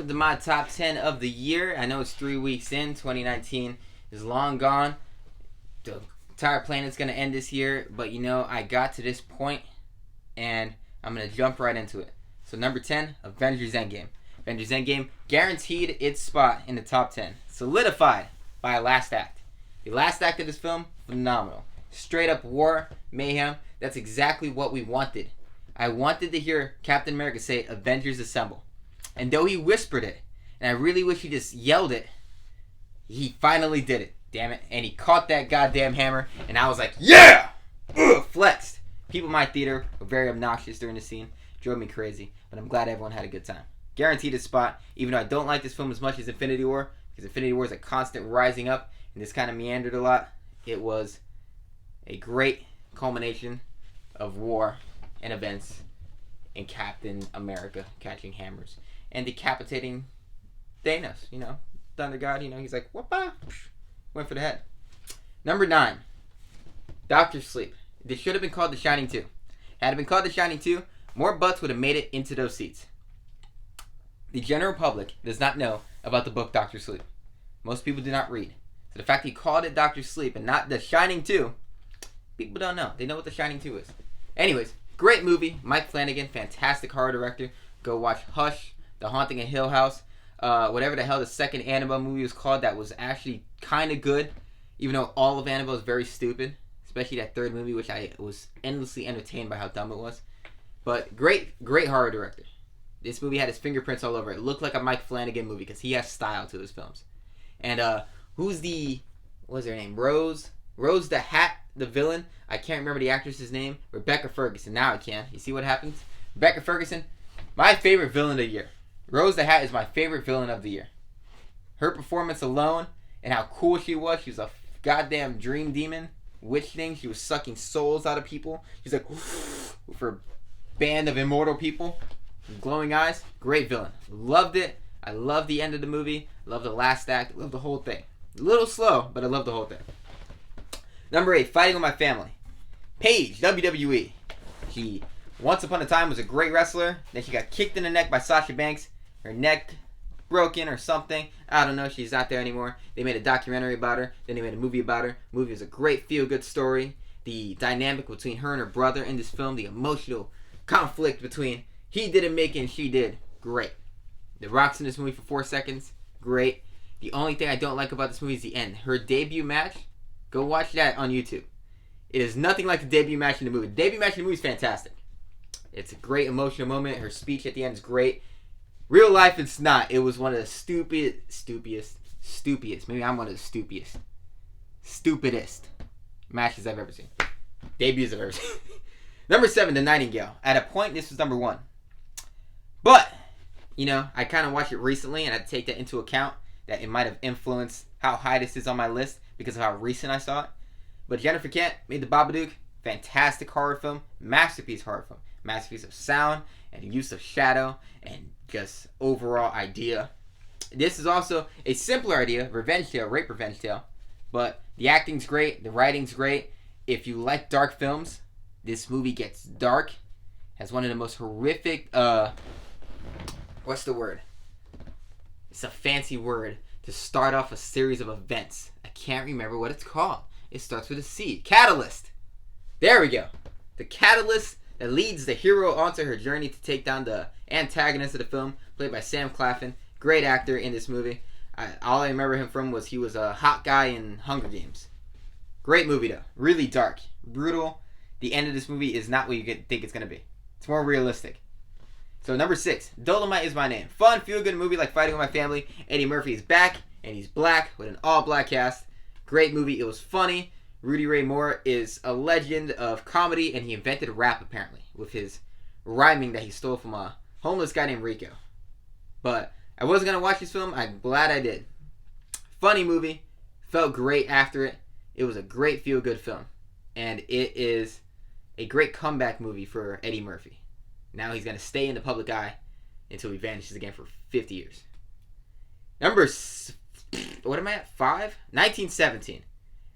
to my top 10 of the year. I know it's 3 weeks in. 2019 is long gone. The entire planet's going to end this year. But, I got to this point, and I'm going to jump right into it. So, number 10, Avengers Endgame. Avengers Endgame guaranteed its spot in the top 10. Solidified by a last act. The last act of this film, phenomenal. Straight up war, mayhem. That's exactly what we wanted. I wanted to hear Captain America say, Avengers Assemble. And though he whispered it, and I really wish he just yelled it, he finally did it. Damn it. And he caught that goddamn hammer, and I was like, yeah! Ugh, flexed. People in my theater were very obnoxious during the scene. Drove me crazy. But I'm glad everyone had a good time. Guaranteed a spot, even though I don't like this film as much as Infinity War, because Infinity War is a constant rising up, and this kind of meandered a lot. It was a great culmination of war and events and Captain America catching hammers and decapitating Thanos, Thunder God, he's like, whoop-ah, went for the head. Number 9, Doctor Sleep. This should have been called The Shining 2. Had it been called The Shining 2, more butts would have made it into those seats. The general public does not know about the book Doctor Sleep. Most people do not read. So the fact he called it Doctor Sleep and not The Shining 2, people don't know. They know what The Shining 2 is. Anyways, great movie. Mike Flanagan, fantastic horror director. Go watch Hush, The Haunting of Hill House, whatever the hell the second Annabelle movie was called that was actually kind of good, even though all of Annabelle is very stupid, especially that third movie, which I was endlessly entertained by how dumb it was. But great horror director. This movie had his fingerprints all over it. It looked like a Mike Flanagan movie because he has style to his films. And what's her name? Rose the Hat, the villain. I can't remember the actress's name. Rebecca Ferguson. Now I can. You see what happens? Rebecca Ferguson, my favorite villain of the year. Rose the Hat is my favorite villain of the year. Her performance alone and how cool she was. She was a goddamn dream demon, witch thing. She was sucking souls out of people. She's like, with her band of immortal people. Glowing eyes. Great villain. Loved it. I love the end of the movie. Love the last act. Love the whole thing. A little slow, but I love the whole thing. Number 8, Fighting with My Family. Paige, WWE. She, once upon a time, was a great wrestler. Then she got kicked in the neck by Sasha Banks. Her neck broken or something. I don't know. She's not there anymore. They made a documentary about her. Then they made a movie about her. The movie was a great feel-good story. The dynamic between her and her brother in this film. The emotional conflict between he didn't make it and she did. Great. The Rock's in this movie for 4 seconds. Great. The only thing I don't like about this movie is the end. Her debut match. Go watch that on YouTube. It is nothing like the debut match in the movie. The debut match in the movie is fantastic. It's a great emotional moment. Her speech at the end is great. Real life, it's not. It was one of the stupidest. Maybe I'm one of the stupidest matches I've ever seen. Debuts I've ever seen. Number 7, The Nightingale. At a point, this was number 1. But, I kind of watched it recently, and I take that into account, that it might have influenced how high this is on my list because of how recent I saw it. But Jennifer Kent made The Babadook. Fantastic horror film. Masterpiece horror film. Masterpiece of sound and use of shadow and just overall idea. This is also a simpler idea, revenge tale, rape revenge tale. But the acting's great. The writing's great. If you like dark films, this movie gets dark. Has one of the most horrific, what's the word? It's a fancy word to start off a series of events. I can't remember what it's called. It starts with a C. Catalyst. There we go. The catalyst that leads the hero onto her journey to take down the antagonist of the film, played by Sam Claflin. Great actor in this movie. All I remember him from was he was a hot guy in Hunger Games. Great movie though. Really dark. Brutal. The end of this movie is not what you think it's going to be. It's more realistic. So number 6, Dolomite Is My Name. Fun, feel-good movie like Fighting with My Family. Eddie Murphy is back, and he's black with an all-black cast. Great movie. It was funny. Rudy Ray Moore is a legend of comedy, and he invented rap, apparently, with his rhyming that he stole from a homeless guy named Rico. But I wasn't going to watch this film. I'm glad I did. Funny movie. Felt great after it. It was a great feel-good film. And it is a great comeback movie for Eddie Murphy. Now he's going to stay in the public eye until he vanishes again for 50 years. What am I at? 5? 1917.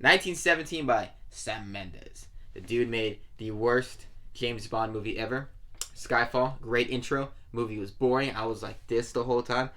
1917 by Sam Mendes. The dude made the worst James Bond movie ever. Skyfall, great intro. Movie was boring. I was like this the whole time.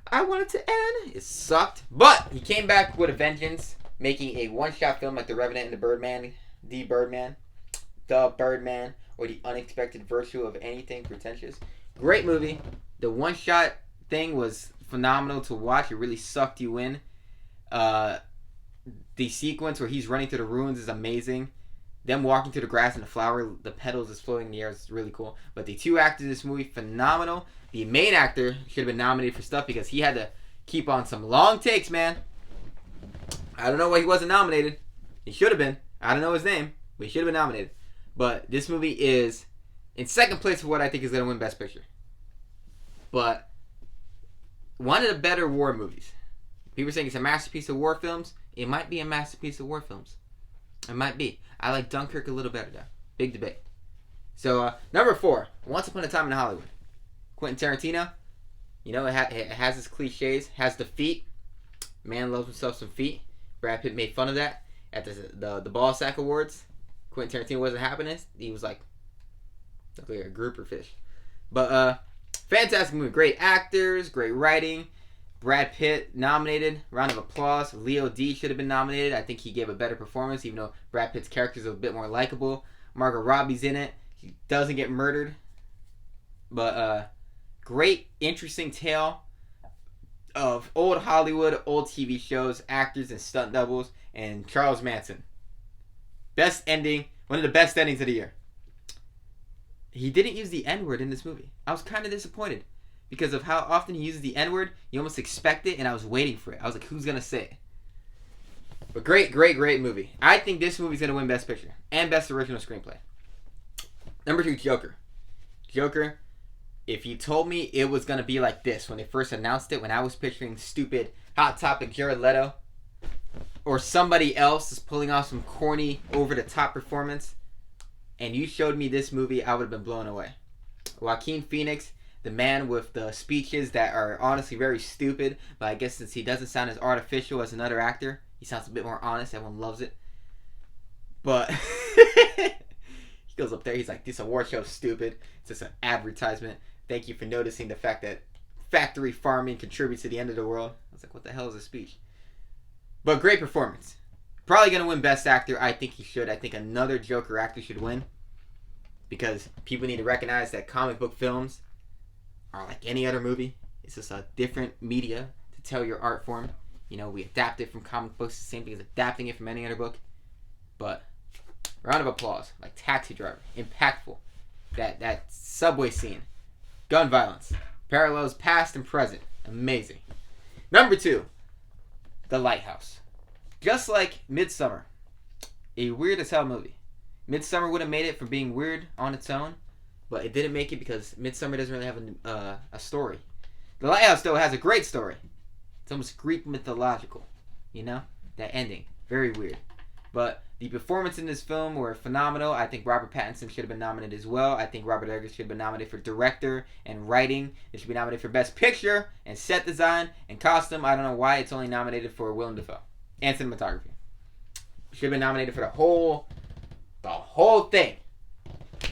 I want it to end. It sucked. But he came back with a vengeance, making a one-shot film like The Revenant and The Birdman, or The Unexpected Virtue of Anything Pretentious. Great movie. The one-shot thing was phenomenal to watch. It really sucked you in. The sequence where he's running through the ruins is amazing. Them walking through the grass and the petals is floating in the air is really cool. But the two actors in this movie, phenomenal. The main actor should have been nominated for stuff because he had to keep on some long takes, man. I don't know why he wasn't nominated. He should have been. I don't know his name, but he should have been nominated. But this movie is in second place for what I think is going to win Best Picture. But one of the better war movies. People are saying it's a masterpiece of war films. It might be a masterpiece of war films. It might be. I like Dunkirk a little better, though. Big debate. So, number 4. Once Upon a Time in Hollywood. Quentin Tarantino. You know, it has its cliches. Has the feet. Man loves himself some feet. Brad Pitt made fun of that at the Ball Sack Awards. Quentin Tarantino wasn't having it. He was like a grouper fish. But, fantastic movie. Great actors. Great writing. Brad Pitt nominated. Round of applause. Leo D should have been nominated. I think he gave a better performance, even though Brad Pitt's character is a bit more likable. Margot Robbie's in it. He doesn't get murdered. But great, interesting tale of old Hollywood, old TV shows, actors and stunt doubles, and Charles Manson. Best ending. One of the best endings of the year. He didn't use the N-word in this movie. I was kind of disappointed. Because of how often he uses the N-word, you almost expect it, and I was waiting for it. I was like, who's going to say it? But great movie. I think this movie's going to win Best Picture and Best Original Screenplay. Number 2, Joker. Joker, if you told me it was going to be like this when they first announced it, when I was picturing stupid Hot Topic Jared Leto, or somebody else is pulling off some corny, over-the-top performance, and you showed me this movie, I would have been blown away. Joaquin Phoenix, the man with the speeches that are honestly very stupid, but I guess since he doesn't sound as artificial as another actor, he sounds a bit more honest. Everyone loves it. But he goes up there, he's like, this award show is stupid. It's just an advertisement. Thank you for noticing the fact that factory farming contributes to the end of the world. I was like, what the hell is a speech? But great performance. Probably going to win Best Actor. I think he should. I think another Joker actor should win. Because people need to recognize that comic book films are like any other movie. It's just a different media to tell your art form. You know, we adapt it from comic books, the same thing as adapting it from any other book. But round of applause, like Taxi Driver, impactful. That subway scene, gun violence, parallels past and present, amazing. Number 2, The Lighthouse. Just like Midsommar, a weird as hell movie. Midsommar would have made it from being weird on its own. But it didn't make it because Midsommar doesn't really have a story. The Lighthouse, though, has a great story. It's almost Greek mythological. You know? That ending. Very weird. But the performance in this film were phenomenal. I think Robert Pattinson should have been nominated as well. I think Robert Eggers should have been nominated for director and writing. It should be nominated for Best Picture and set design and costume. I don't know why it's only nominated for Willem Dafoe. And cinematography. Should have been nominated for the whole thing.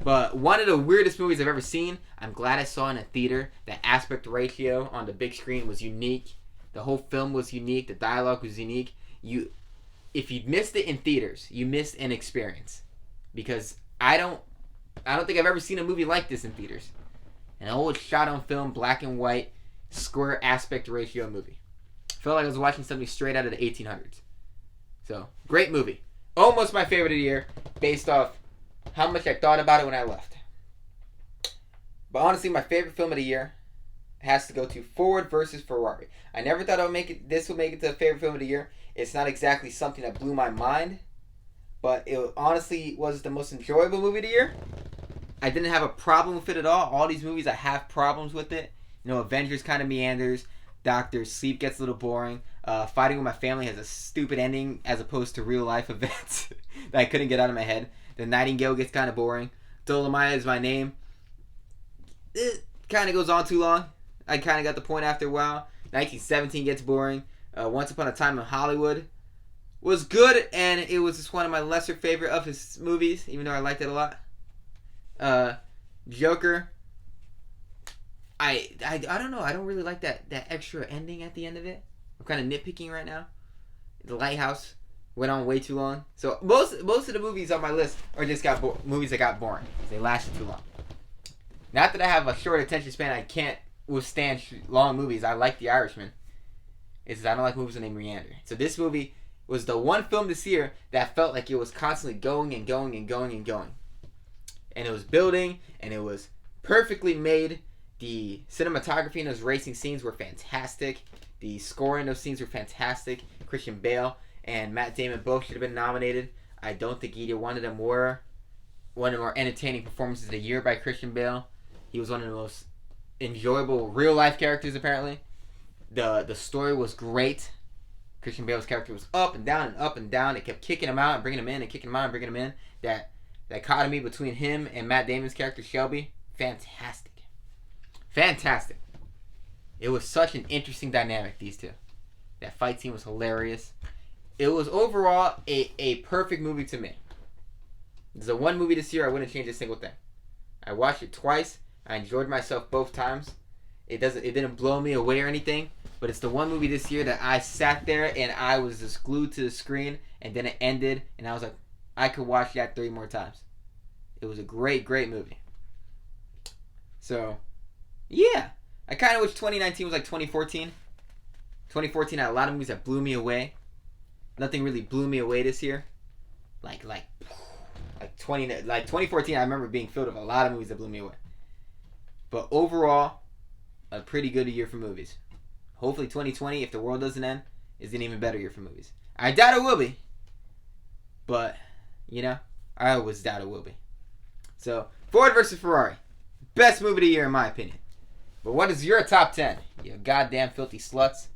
But one of the weirdest movies I've ever seen. I'm glad I saw in a theater. The aspect ratio on the big screen was unique. The whole film was unique. The dialogue was unique. If you missed it in theaters, you missed an experience. Because I don't think I've ever seen a movie like this in theaters. An old shot on film, black and white, square aspect ratio movie. Felt like I was watching something straight out of the 1800s. So, great movie. Almost my favorite of the year, based off how much I thought about it when I left. But honestly, my favorite film of the year has to go to Ford versus Ferrari. I never thought this would make it to the favorite film of the year. It's not exactly something that blew my mind, but it honestly was the most enjoyable movie of the year. I didn't have a problem with it at all. All these movies, I have problems with it. You know, Avengers kind of meanders. Doctor Sleep gets a little boring. Fighting with My Family has a stupid ending as opposed to real life events that I couldn't get out of my head. The Nightingale gets kind of boring. Dolomite Is My Name. It kind of goes on too long. I kind of got the point after a while. 1917 gets boring. Once Upon a Time in Hollywood was good, and it was just one of my lesser favorite of his movies, even though I liked it a lot. Joker. I don't know. I don't really like that extra ending at the end of it. I'm kind of nitpicking right now. The Lighthouse went on way too long. So most of the movies on my list are just movies that got boring. They lasted too long. Not that I have a short attention span. I can't withstand long movies. I like The Irishman. It's I don't like movies when they meander. So this movie was the one film this year that felt like it was constantly going and going and going and going. And it was building, and it was perfectly made. The cinematography in those racing scenes were fantastic. The score in those scenes were fantastic. Christian Bale and Matt Damon both should have been nominated. I don't think either one of them were. One of the more entertaining performances of the year by Christian Bale. He was one of the most enjoyable real-life characters, apparently. The story was great. Christian Bale's character was up and down and up and down. It kept kicking him out and bringing him in and kicking him out and bringing him in. That dichotomy between him and Matt Damon's character, Shelby, fantastic. Fantastic. It was such an interesting dynamic, these two. That fight scene was hilarious. It was overall a perfect movie to me. It's the one movie this year I wouldn't change a single thing. I watched it twice. I enjoyed myself both times. It didn't blow me away or anything, but it's the one movie this year that I sat there and I was just glued to the screen, and then it ended and I was like, I could watch that 3 more times. It was a great movie. So, yeah. I kind of wish 2019 was like 2014. 2014 had a lot of movies that blew me away. Nothing really blew me away this year. Like 2014, I remember being filled with a lot of movies that blew me away. But overall, a pretty good year for movies. Hopefully 2020, if the world doesn't end, is an even better year for movies. I doubt it will be. But, I always doubt it will be. So, Ford versus Ferrari. Best movie of the year in my opinion. But what is your top 10? You goddamn filthy sluts.